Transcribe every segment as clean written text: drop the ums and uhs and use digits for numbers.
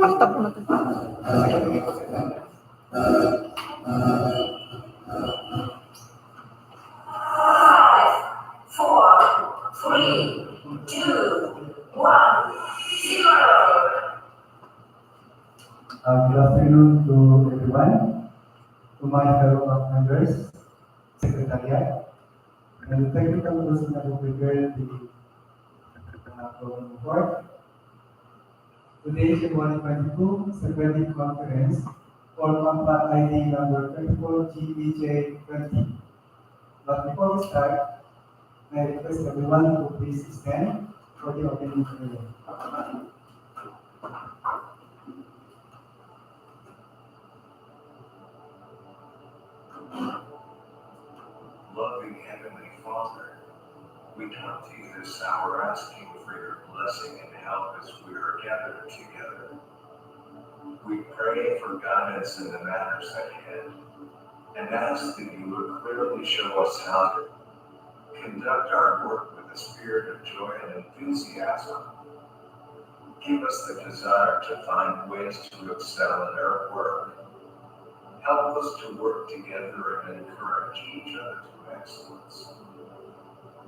Tap mo natin. 0. Good afternoon to everyone, to my fellow members, Secretariat, and the technical personnel who prepared the report. Today, January 22, Secretary Conference for Compact ID number 24GBJ20. But before we start, I request everyone to please stand for the opening prayer. Loving Heavenly Father, we come to you this hour asking for your blessing and help as we are gathered together. We pray for guidance in the matters ahead and ask that you would clearly show us how to conduct our work with a spirit of joy and enthusiasm. Give us the desire to find ways to excel in our work. Help us to work together and encourage each other to excellence.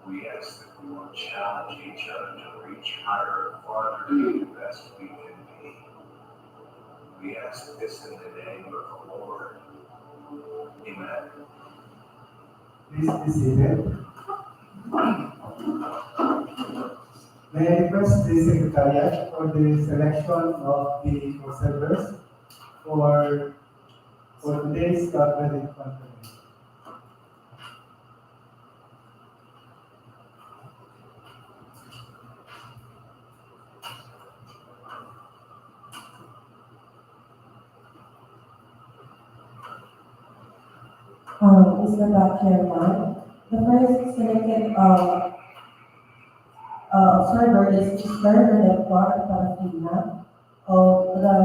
We ask that we will challenge each other to reach higher and farther to be the best we can be. We ask this in the name of the Lord. Amen. Please be seated. May I request the Secretariat for the selection of the observers for today's credit conference. Mr. Chairman, the first selected observer is Mr. Parafina of the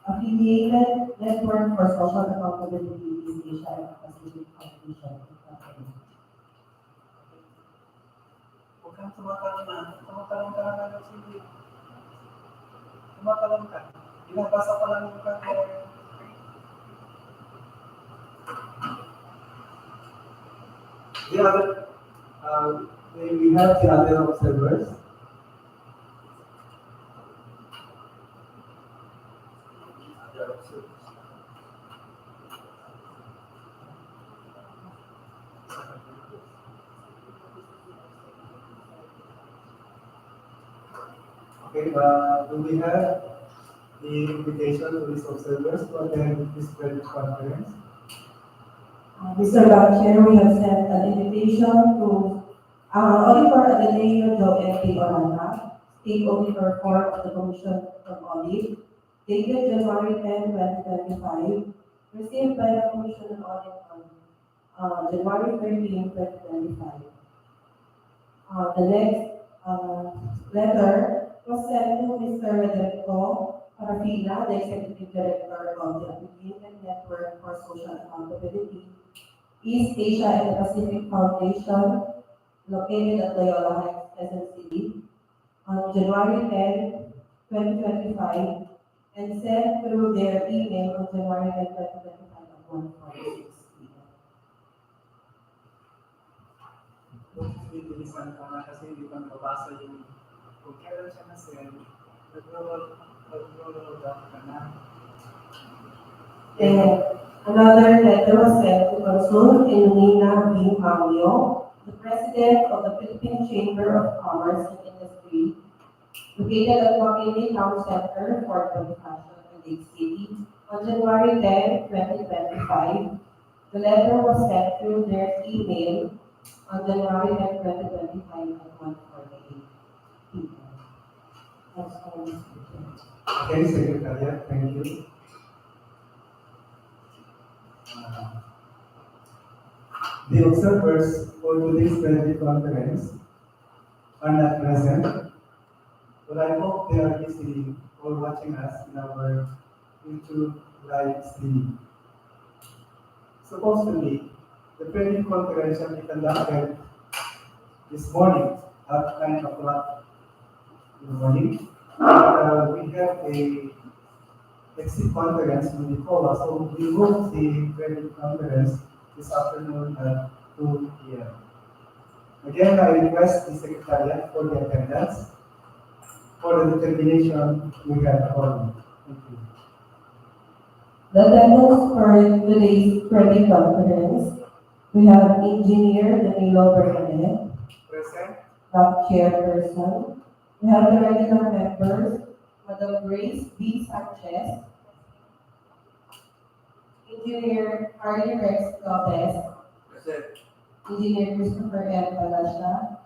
Affiliated Network for Social Accountability East Asia and Pacific Foundation. Huwag kang tumatalon na. Tumatalon ka na lang sige. Tumatalon ka. Binabasa pa lang yung kanya. The other, we have the other observers. Okay, do we have the invitation to these observers to attend this credit conference? Mr. Chair, we have sent an invitation to Auditor Adeleo Joe Oranda, State Auditor 4 of the Commission on Audit, dated January 10, 2025, received by the Commission on Audit on January 13, 2025. The next letter was sent to Mr. Roderico Parafina, the Executive Director of the Affiliated Network for Social Accountability, East Asia and the Pacific Foundation, located at Loyola Heights, Quezon City, on January 10, 2025, and sent through their email on January 10, 2025 at 1:46 p.m. Bilisan ka na kasi hindi pa nabasa yung kung kailan siya na-send, nag-roll down ka na. Another letter was sent to Consul Elmina B. Maglio, the President of the Philippine Chamber of Commerce and Industry, located at McKinley Town Center, Fort Bonifacio, Lake City, on January 10, 2025. The letter was sent through their email on January 10, 2025 at 1:48 p.m. That's all, Mr. Chair. Okay, Secretariat, thank you. The observers for today's credit conference are not present, but I hope they are busy or watching us in our YouTube live stream. Supposedly, the credit conference shall be conducted this morning at 9 o'clock in the morning, We have a exit conference with the COLA, so we moved the credit conference this afternoon at 2 p.m. Again, I request the Secretariat for the attendance for the determination we have accordingly. Thank you. The attendance for today's credit conference, we have Engineer Danilo Bernadette, Present. Chairperson. We have the regular members, Madam Grace B. Sanchez, Engineer Harley Rex Lopez, Present. Engineer Christopher M. Palasha,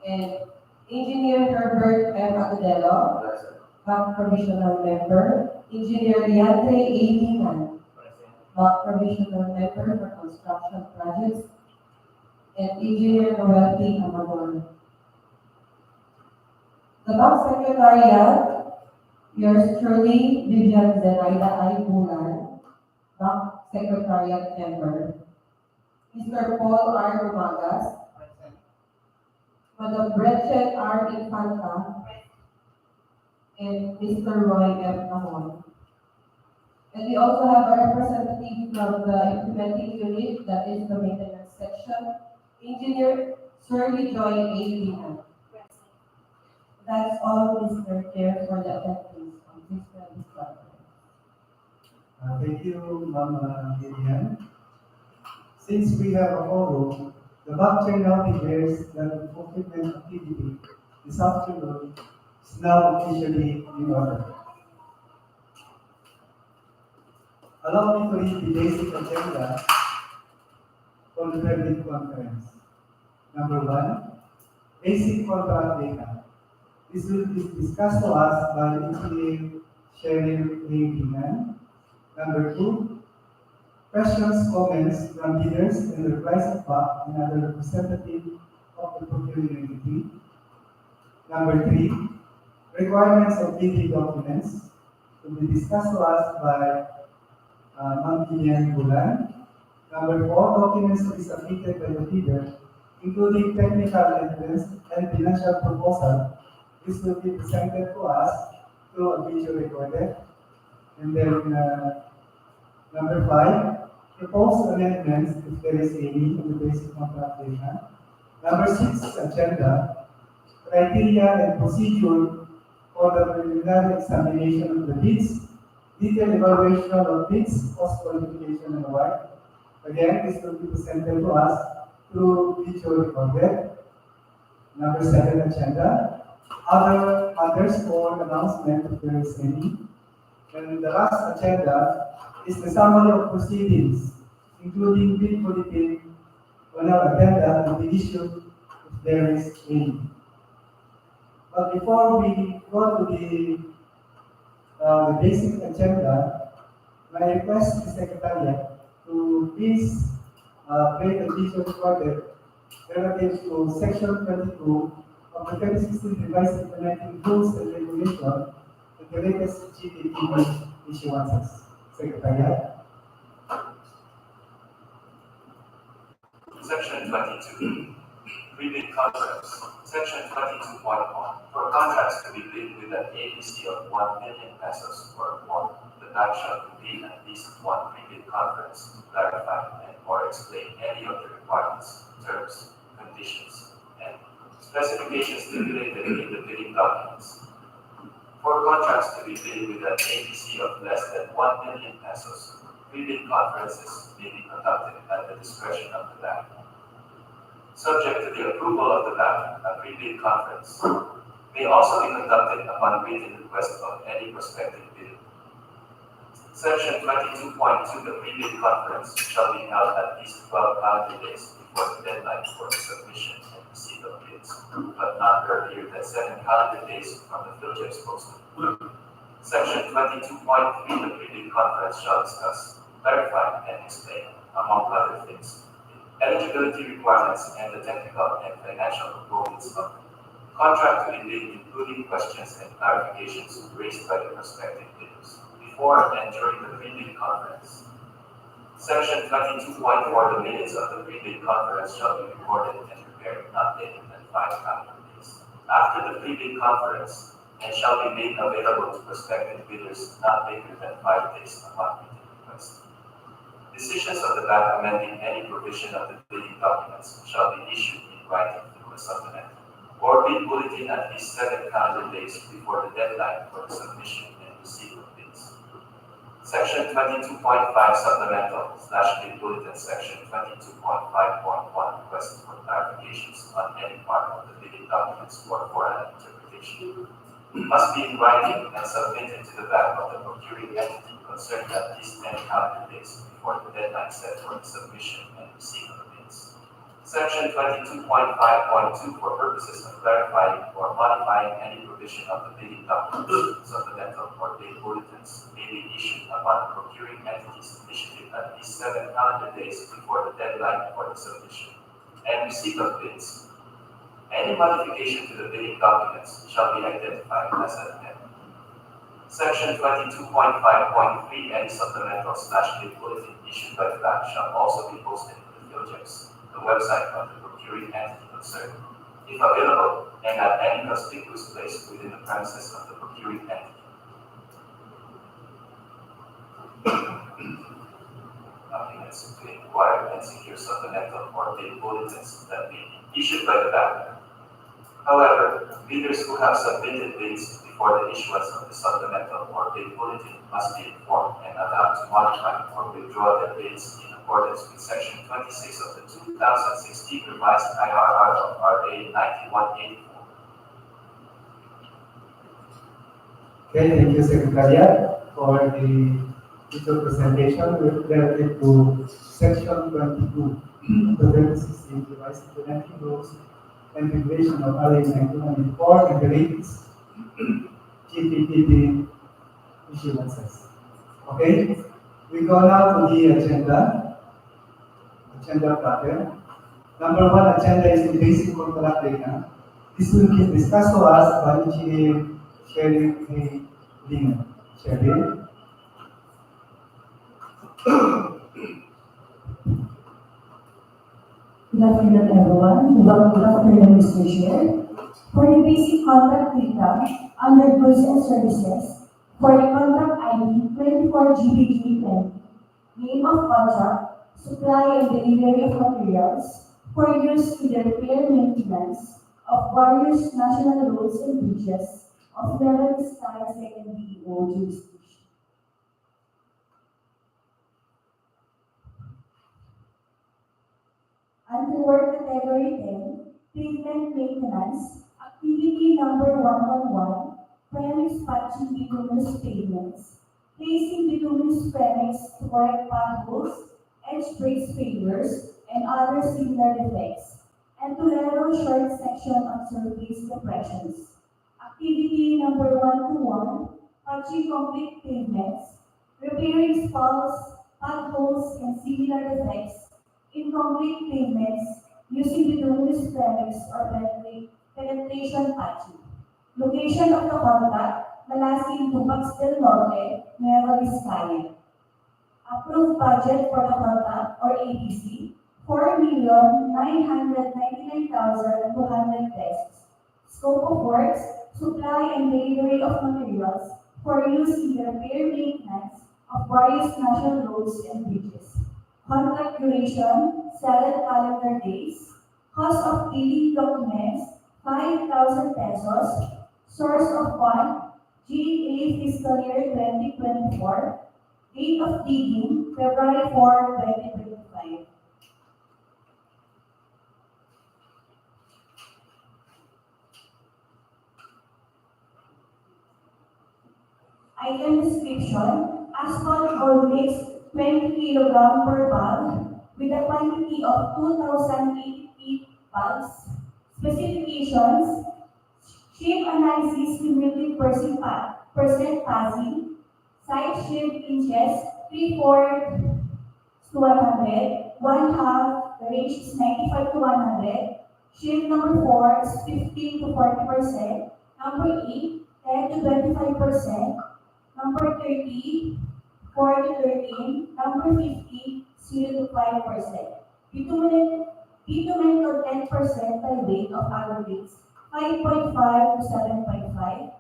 and Engineer Herbert M. Agudelo, Bank Provisional Member, Engineer Leandre A. Liman, Bank Provisional Member for Construction Projects, and Engineer Noel P. Amador. The Bank Secretariat, yours truly, Vivian Zenaida I. Bulan, Bank Secretariat Member. Mr. Paul R. Umagas, Madam Gretchen R. Infanta, and Mr. Roy M. Amon. And we also have a representative from the implementing unit, that is the maintenance section, Engineer Shirley Joy A. Liman. That's all, Mr. Chair, for the attendance of this conference. Thank you, Ma'am Vivian. Since we have a forum, the blockchain now declares that the procurement activity this afternoon is now officially in order. Allow me to read the basic agenda for the credit conference. Number 1, basic contract data. This will be discussed to us by Engineer Cheryl A. Liman. Number 2, questions, comments from leaders and replies back and other representatives of the procuring entity. Number 3, requirements of bidding documents will be discussed to us by Ma'am Vivian Bulan. Number 4, documents to be submitted by the bidder, including technical evidence and financial proposal. This will be presented to us through a video recorder. And then number 5, proposed amendments if there is any to the basic contract data. Number 6, agenda, criteria and procedure for the preliminary examination of the bids, detailed evaluation of bids, cost qualification and award. Again, this will be presented to us through video recorder. Number 7, agenda, other matters for announcement if there is any. And the last agenda is the summary of proceedings, including bid bulletin on our agenda to be issued if there is any. But before we go to the basic agenda, I request the Secretariat to please play the video recorded relative to Section 22 of the 2016 Revised Implementing Rules and Regulations and the latest GDP issuances. Secretariat. Section 22. Rebid contracts. Section 22.1. For contracts to be bid with an ABC of 1 million pesos or more, the bank shall convene at least one rebid conference to clarify and or explain any of the requirements, terms, conditions, and specifications stipulated in the bidding documents. For contracts to be bid with an ABC of less than 1 million pesos, rebid conferences may be conducted at the discretion of the bank. Subject to the approval of the bank, a rebid conference may also be conducted upon written request of any prospective bidder. Section 22.2, the rebid conference shall be held at least 12 calendar days before the deadline for the submission and receipt of bids, but not earlier than 7 calendar days from the filter's posting. Section 22.3, the rebid conference shall discuss, clarify, and explain, among other things, eligibility requirements and the technical and financial components of the contract to be bid, including questions and clarifications raised by the prospective bidders before and during the rebid conference. Section 22.4, the minutes of the rebid conference shall be recorded and prepared not later than 5 calendar days. after the pre-bid conference and shall be made available to prospective bidders not later than 5 days upon written request. Decisions of the BAC amending any provision of the bidding documents shall be issued in writing through a supplement or bid bulletin at least 7 calendar days before the deadline for the submission and receipt of bids. Section 22.5 Supplemental / Bid Bulletin Section 22.5.1 Request for clarifications on any part of the bidding documents or for an interpretation must be in writing and submitted to the BAC of the procuring entity concerned at least 10 calendar days before the deadline set for the submission and receipt of the bids. Section 22.5.2 for purposes of clarifying or modifying any provision of the bidding documents, supplemental or bid bulletins may be issued upon the procuring entity's initiative at least 7 calendar days before the deadline for the submission and receipt of bids. Any modification to the bidding documents shall be identified as an amendment. Section 22.5.3 any supplemental / bid bulletin issued by the BAC shall also be posted in the Philgems, the website of the procuring entity concerned, if available, and at any conspicuous place within the premises of the procuring entity. Documents to inquire and secure supplemental or bid bulletins that may be issued by the BAC. However, bidders who have submitted bids before the issuance of the supplemental or bid bulletin must be informed and allowed to modify or withdraw their bids in accordance with Section 26 of the 2016 revised IRR of RA 9184. Okay, thank you, Secretariat, for the video presentation related to Section 22 of the 2016 revised implementing rules and regulation of RA 9184 and the latest GPPD issuances. Okay, we go now to the agenda pattern. Number 1 agenda is the basic contract data. This will be discussed to us by Engineer Sherry A. Lina. Sherry. Good afternoon, everyone. Good afternoon, Mr. Chair. For the basic contract data under goods and services, for the contract ID 24GBG20, name of contract, supply and delivery of materials for use in the repair and maintenance of various national roads and bridges of Nueva Vizcaya 2nd DEO jurisdiction. Under work category 10, Pavement Maintenance, activity number 111, Premix Patching Bituminous Pavements, placing bituminous premix to correct potholes, edge breaks failures, and other similar defects, and to level short section of surface depressions. Activity number 121, Patching Concrete Pavements, repairing spalls, potholes, and similar defects in concrete pavements using bituminous premix or penetration patching. Location of the contract, Malasin, Tupac del Norte, Nueva Vizcaya. Approved budget for the contract or ABC, 4,999,200 pesos. Scope of works, supply and delivery of materials for use in the repair maintenance of various national roads and bridges. Contract duration, 7 calendar days. Cost of bidding documents, 5,000 pesos. Source of fund, GEA fiscal year 2024. Date of bidding, February 4, 2025. Item description, asphalt or mix 20 kg per bag with a quantity of 2,080 feet bags. Specifications, shape analysis cumulative percent passing, side shape inches 3/4 to 100, 1/2, the range is 95 to 100, shape number 4 is 15 to 40%, number 8, 10 to 25%, number 30, 4 to 13, number 50, 0 to 5%. Bitumen content percent by weight of aggregates, 5.5 to 7.5.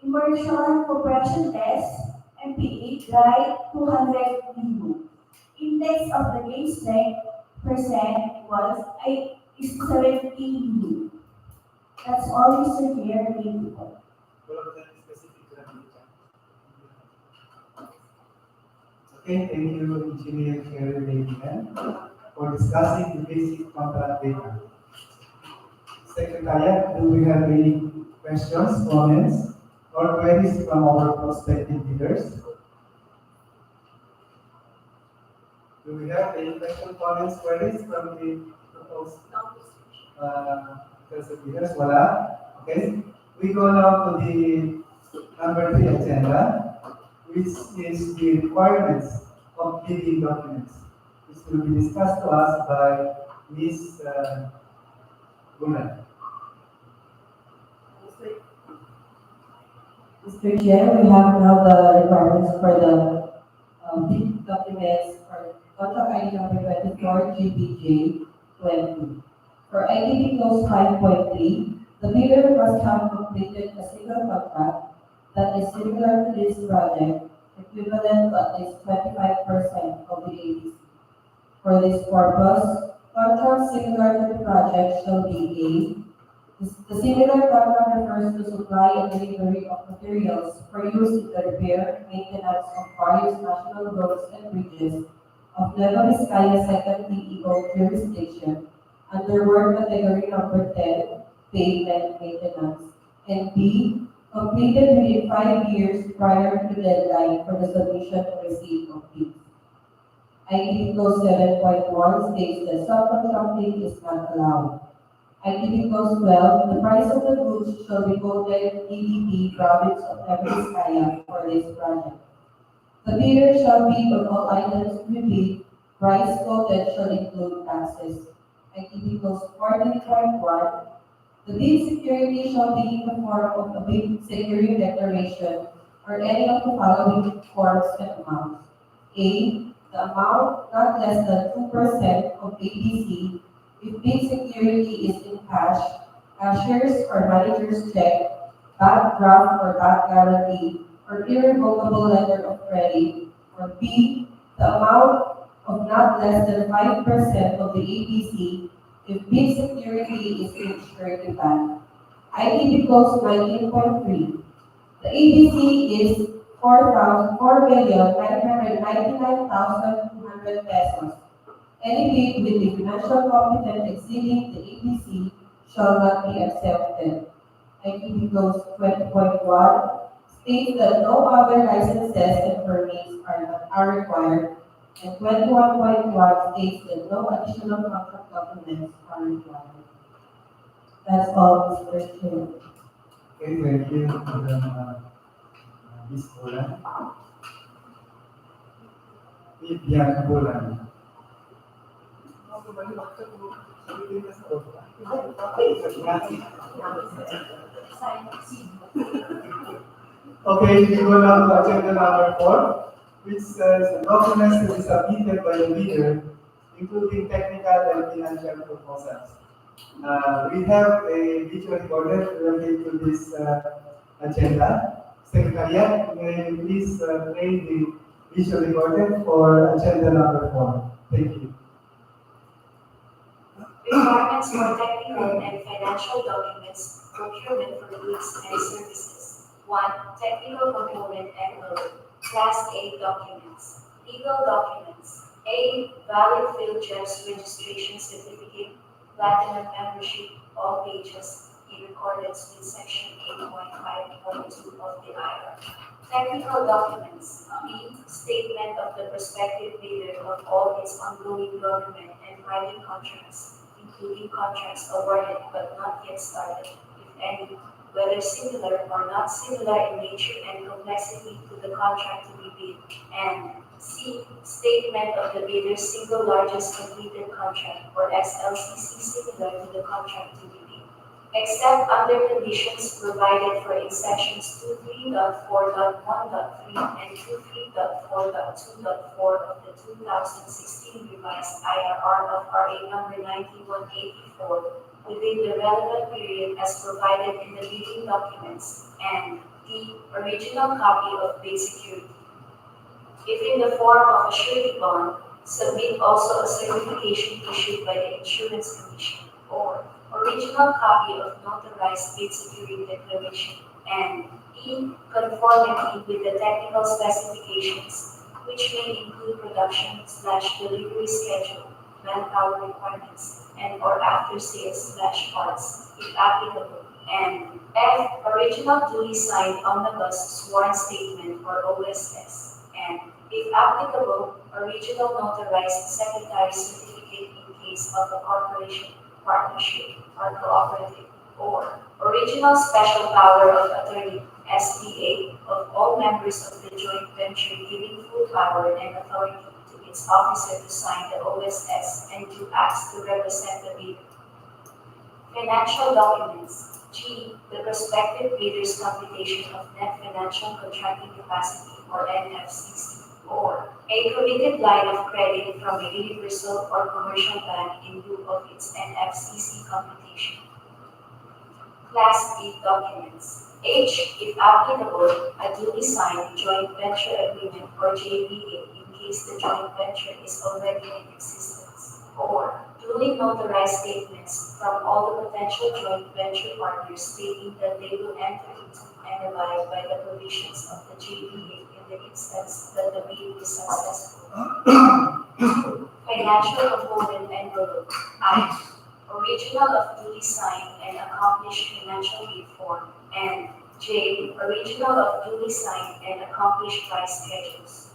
Immersion compression test, MPE, dry 200 EU. Index of the gauge strength percent was 8:70 EU. That's all, Mr. Chair. Thank you. Wala ba tayong specific na dito? Okay, thank you, Engineer Kerry Lehman, for discussing the basic contract data. Secretariat, do we have any questions, comments, or queries from our prospective leaders? Do we have any questions, comments, queries from the proposed leaders? Wala. Okay. We go now to the number 3 agenda, which is the requirements of bidding documents. This will be discussed to us by Ms. Gunan. Mr. Chair, we have now the requirements for the bid documents for contract ID number 24 GBJ 20. For IDB clause 5.3, the bidder must have completed a single contract that is similar to this project, equivalent to at least 25% of the ABC. For this purpose, contracts similar to the project shall be A. The similar contract refers to supply and delivery of materials for use in the repair, maintenance of various national roads and bridges of Nueva Vizcaya second DEO jurisdiction under work category number 10, Pavement Maintenance, and B, completed within 5 years prior to the deadline for the submission and receipt of bids. IDB Clause 7.1 states that subcontracting is not allowed. IDB Clause 12, the price of the goods shall be quoted EDP province of Nueva Vizcaya for this project. The bidder shall bid on all items to be bid, price quoted shall include taxes. IDB Clause 14.1, the bid security shall be in the form of a bid security declaration or any of the following forms and amounts. A, the amount not less than 2% of ABC if bid security is in cash, cashier's or manager's check, bank draft or bank guarantee, or irrevocable letter of credit. Or B, the amount of not less than 5% of the ABC if bid security is in surety bond. IDB Clause 19.3. The ABC is 4,999,200 pesos. Any bid with the financial competence exceeding the ABC shall not be accepted. IDB Clause 20.1 states that no other licenses and permits are required, and 21.1 states that no additional contract documents are required. That's all, Mr. Chair. Okay, thank you, Madam Ms. Gunan. Bibian Gunan. Okay, we go now to agenda number 4, which says documents to be submitted by the bidder, including technical and financial proposals. We have a video recorded related to this agenda. Secretariat, may you please play the video recorded for agenda number 4. Thank you. Requirements for technical and financial documents, procurement for goods and services. 1. Technical component and load. Class A documents. Legal documents. A. Valid field checks registration certificate, platinum membership, all pages, in accordance with section 8.5.2 of the IR. Technical documents. B. Statement of the prospective bidder of all its ongoing government and private contracts, including contracts awarded but not yet started, if any, whether similar or not similar in nature and complexity to the contract to be bid. And C. Statement of the bidder's single largest completed contract, or SLCC, similar to the contract to be bid, except under conditions provided for in sections 23.4.1.3 and 23.4.2.4 of the 2016 revised IRR of RA number 9184, within the relevant period as provided in the bidding documents, and the original copy of bid security. If in the form of a surety bond, submit also a certification issued by the Insurance Commission, or original copy of notarized bid security declaration, and in conformity with the technical specifications, which may include production/delivery schedule, manpower requirements, and/or after-sales/parts, if applicable, and F, original duly signed omnibus sworn statement or OSS, and if applicable, original notarized secretary certificate in case of a corporation, partnership, or cooperative, or original special power of attorney, SPA, of all members of the joint venture giving full power and authority to its officer to sign the OSS and to act to represent the bidder. Financial documents. G. The prospective bidder's computation of net financial contracting capacity, or NFCC, or a committed line of credit from a universal or commercial bank in lieu of its NFCC computation. Class B documents. H. If applicable, a duly signed joint venture agreement or JVA in case the joint venture is already in existence, or duly notarized statements from all the potential joint venture partners stating that they will enter into and abide by the provisions of the JVA in the instance that the bid is successful. Financial component envelope. I. Original of duly signed and accomplished financial bid form, and J. Original of duly signed and accomplished price schedules.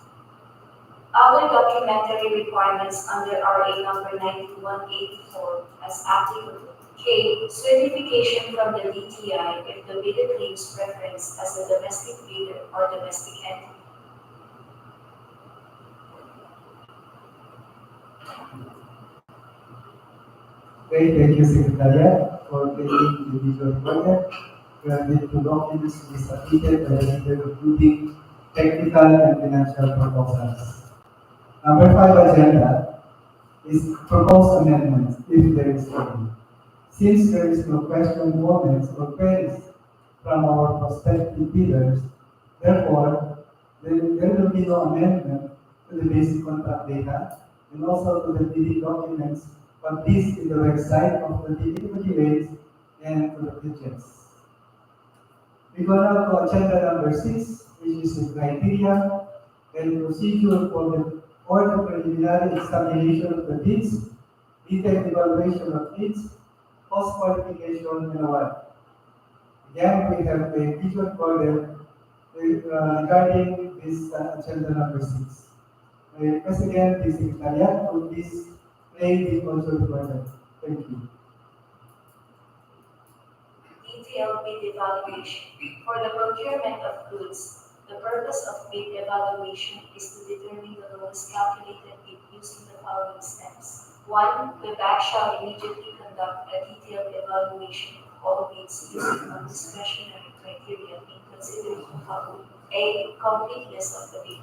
Other documentary requirements under RA number 9184 as applicable. K. Certification from the DTI if the bidder claims preference as a domestic bidder or domestic entity. Okay, thank you, Secretariat, for taking the visual project. Granted to documents to be submitted by the leader including technical and financial proposals. Number 5 agenda is proposed amendments, if there is any. Since there is no question, comments, or queries from our prospective bidders, therefore, there will be no amendment to the basic contract data and also to the bidding documents published in the website of the DPWH and to the pitches. We go now to agenda number 6, which is the criteria and procedure for the preliminary examination of the bids, detailed evaluation of bids, post qualification, and award. Again, we have a visual order regarding this agenda number 6. I request again the Secretariat to please play the visual order. Thank you. Detailed bid evaluation. For the procurement of goods, the purpose of bid evaluation is to determine the lowest calculated bid using the following steps. 1. The BAC shall immediately conduct a detailed evaluation of all bids using non-discretionary criteria in considering A. Completeness of the bid.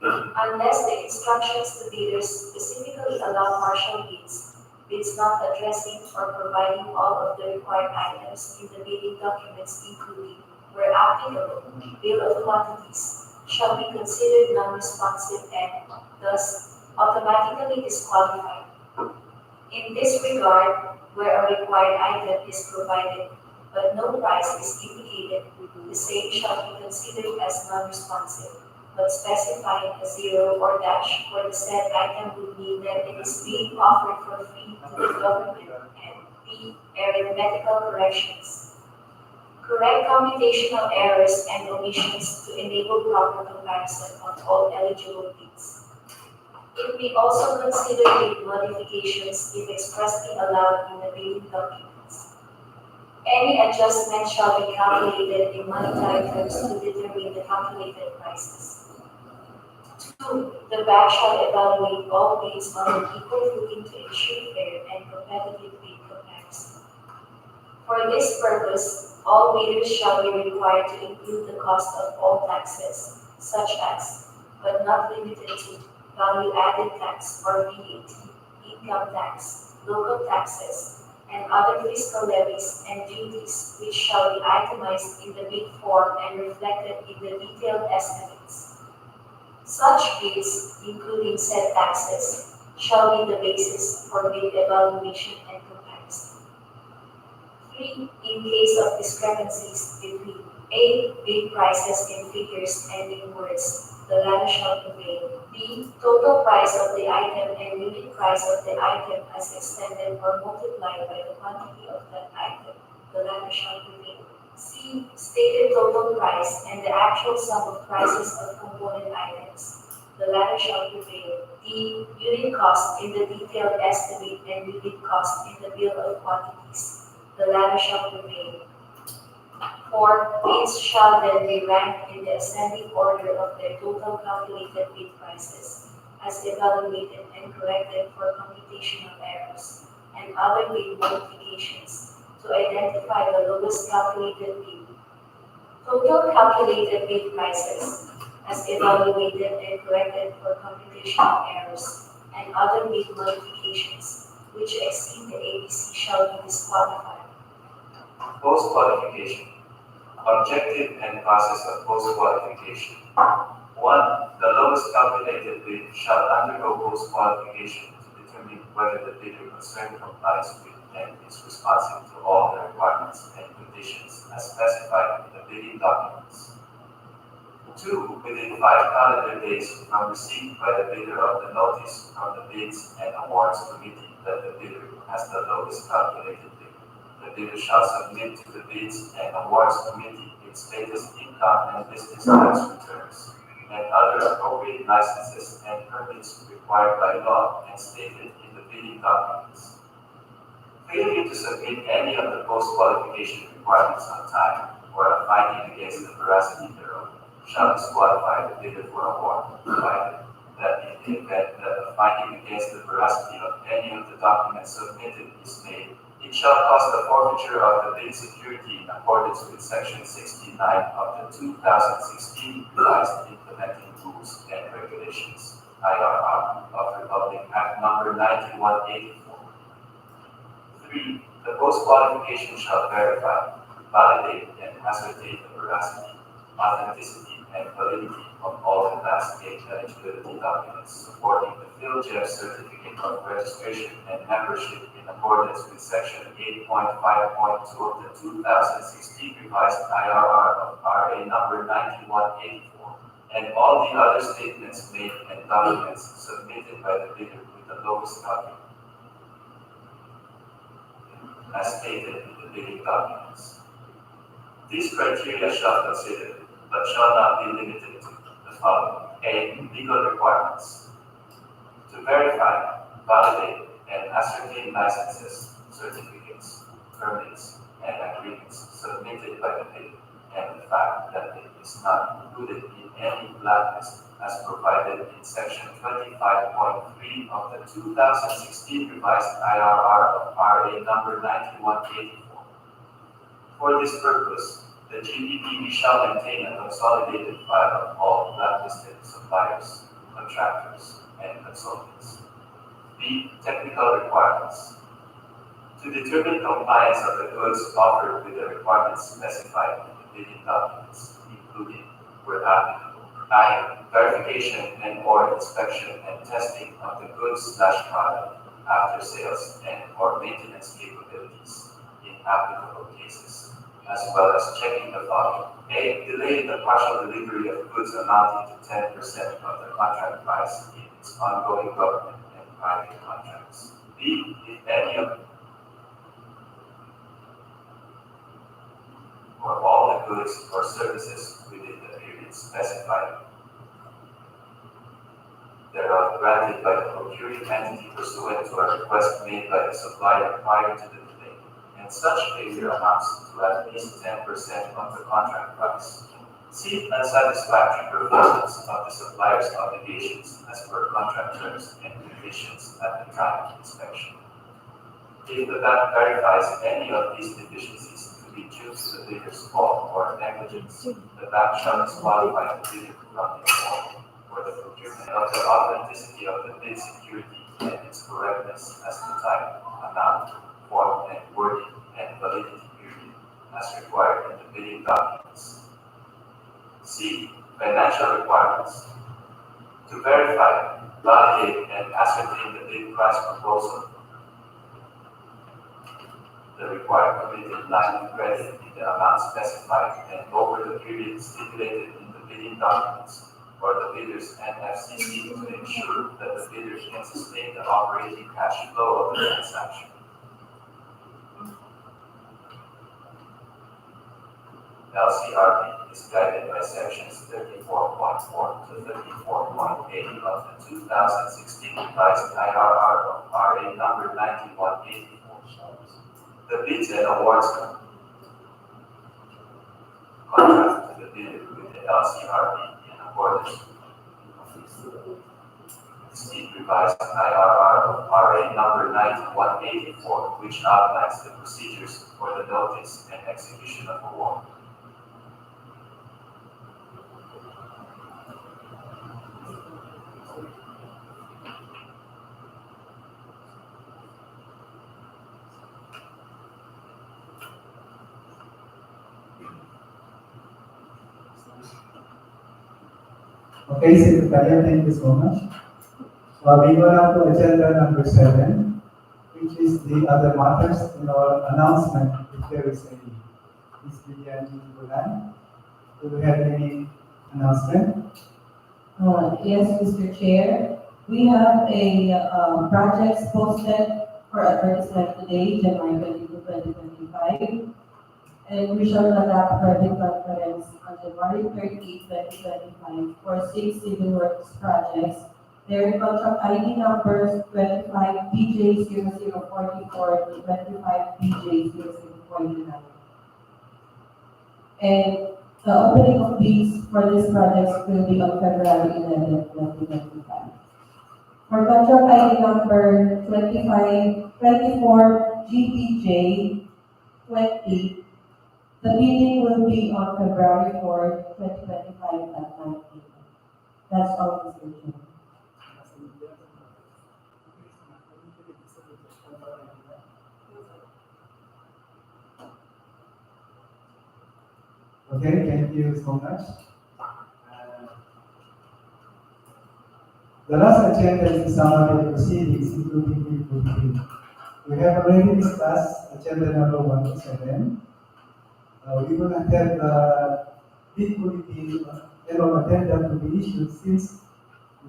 Unless the instructions to bidders specifically allow partial bids, bids not addressing or providing all of the required items in the bidding documents including, where applicable, bill of quantities, shall be considered non-responsive and, thus, automatically disqualified. In this regard, where a required item is provided, but no price is indicated, the same shall be considered as non-responsive, but specifying a zero or dash where the said item would mean that it is being offered for free to the government, and B. Arithmetical corrections. Correct computational errors and omissions to enable proper comparison of all eligible bids. It may also consider bid modifications if expressly allowed in the bidding documents. Any adjustment shall be calculated in monetary terms to determine the calculated prices. 2. The BAC shall evaluate all bids on an equal footing to ensure fair and competitive bid comparison. For this purpose, all bidders shall be required to include the cost of all taxes, such as, but not limited to, value-added tax or VAT, income tax, local taxes, and other fiscal levies and duties which shall be itemized in the bid form and reflected in the detailed estimates. Such bids, including said taxes, shall be the basis for bid evaluation and comparison. 3. In case of discrepancies between A. Bid prices in figures and in words, the latter shall prevail. B. Total price of the item and unit price of the item as extended or multiplied by the quantity of that item, the latter shall prevail. C. Stated total price and the actual sum of prices of component items, the latter shall prevail. D. Unit cost in the detailed estimate and unit cost in the bill of quantities, the latter shall prevail. 4. Bids shall then be ranked in the ascending order of their total calculated bid prices, as evaluated and corrected for computational errors, and other bid modifications, to identify the lowest calculated bid. Total calculated bid prices, as evaluated and corrected for computational errors, and other bid modifications, which exceed the ABC shall be disqualified. Post-qualification. Objective and process of post-qualification. 1. The lowest calculated bid shall undergo post-qualification to determine whether the bidder concerned complies with and is responsive to all the requirements and conditions as specified in the bidding documents. 2. Within 5 calendar days from receipt by the bidder of the notice from the Bids and Awards Committee that the bidder has the lowest calculated bid, the bidder shall submit to the Bids and Awards Committee its latest income and business tax returns, and other appropriate licenses and permits required by law and stated in the bidding documents. Failure to submit any of the post-qualification requirements on time, or a finding against the veracity thereof, shall disqualify the bidder for award, provided that in the event that a finding against the veracity of any of the documents submitted is made, it shall cause the forfeiture of the bid security in accordance with Section 69 of the 2016 Revised Implementing Rules and Regulations, IRR, of Republic Act Number 9184. 3. The post-qualification shall verify, validate, and ascertain the veracity, authenticity, and validity of all the Class A eligibility documents supporting the PhilJEF certificate of registration and membership in accordance with Section 8.5.2 of the 2016 Revised IRR of RA number 9184, and all the other statements made and documents submitted by the bidder with the lowest calculation, as stated in the bidding documents. These criteria shall consider, but shall not be limited to, the following. A. Legal requirements. To verify, validate, and ascertain licenses, certificates, permits, and agreements submitted by the bidder, and the fact that it is not included in any blacklist as provided in Section 25.3 of the 2016 Revised IRR of RA number 9184. For this purpose, the GPPB shall maintain a consolidated file of all blacklisted suppliers, contractors, and consultants. B. Technical requirements. To determine compliance of the goods offered with the requirements specified in the bidding documents, including, where applicable, I. Verification and/or inspection and testing of the goods/product, after sales and/or maintenance capabilities in applicable cases, as well as checking the following. A. Delay in the partial delivery of goods amounting to 10% of the contract price in its ongoing government and private contracts. B. If any of or all the goods or services within the period specified thereof granted by the procuring entity pursuant to a request made by the supplier prior to the delay, and such failure amounts to at least 10% of the contract price. C. Unsatisfactory performance of the supplier's obligations as per contract terms and conditions at the time of inspection. If the bank verifies any of these deficiencies to be due to the bidder's fault or negligence, the bank shall disqualify the bidder from the award for the procurement of the authenticity of the bid security and its correctness as to type, amount, form and wording and validity period as required in the bidding documents. C. Financial requirements. To verify, validate, and ascertain the bid price proposal, the required committed line of credit in the amount specified and over the period stipulated in the bidding documents or the bidder's NFCC to ensure that the bidder can sustain the operating cash flow of the transaction. LCRB is guided by sections 34.4 to 34.8 of the 2016 revised IRR of RA number 9184. The bids and awards contract to the bidder with the LCRB in accordance with the revised IRR of RA number 9184, which outlines the procedures for the notice and execution of award. Okay, Secretary, thank you so much. We go now to agenda number 7, which is the other matters in our announcement. If there is any, Ms. Vivian Bulan, do we have any announcement? Yes, Mr. Chair. We have a projects posted for advertisement today, January 22, 2025. And we shall conduct project conference on January 30, 2025 for 6 civil works projects. Their contract ID numbers 25BJ0044 to 25BJ0049. And the opening of bids for these projects will be on February 11, 2025. For contract ID number 24GPJ20, the meeting will be on February 4, 2025 at 9 p.m. That's all, Mr. Chair. Okay, thank you so much. The last agenda is the summary of proceedings, including bid fulfillment. We have already discussed agenda number 1 to 7. We will not have bid fulfillment and addenda to be issued since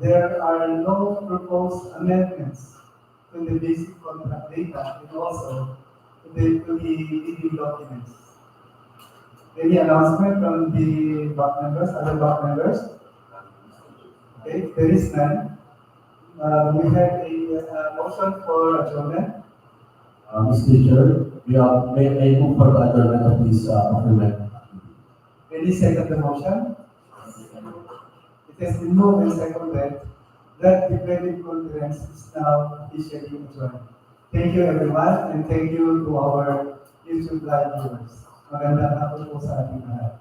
there are no proposed amendments to the basic contract data and also to the bidding documents. Any announcement from the board members, other board members? Okay, there is none. We have a motion for adjournment. Mr. Chair, may I move for the adjournment of this procurement? Any second the motion? It has been moved and seconded that the credit conference is now officially adjourned. Thank you everyone and thank you to our YouTube live viewers. Magandang hapon po sa ating lahat.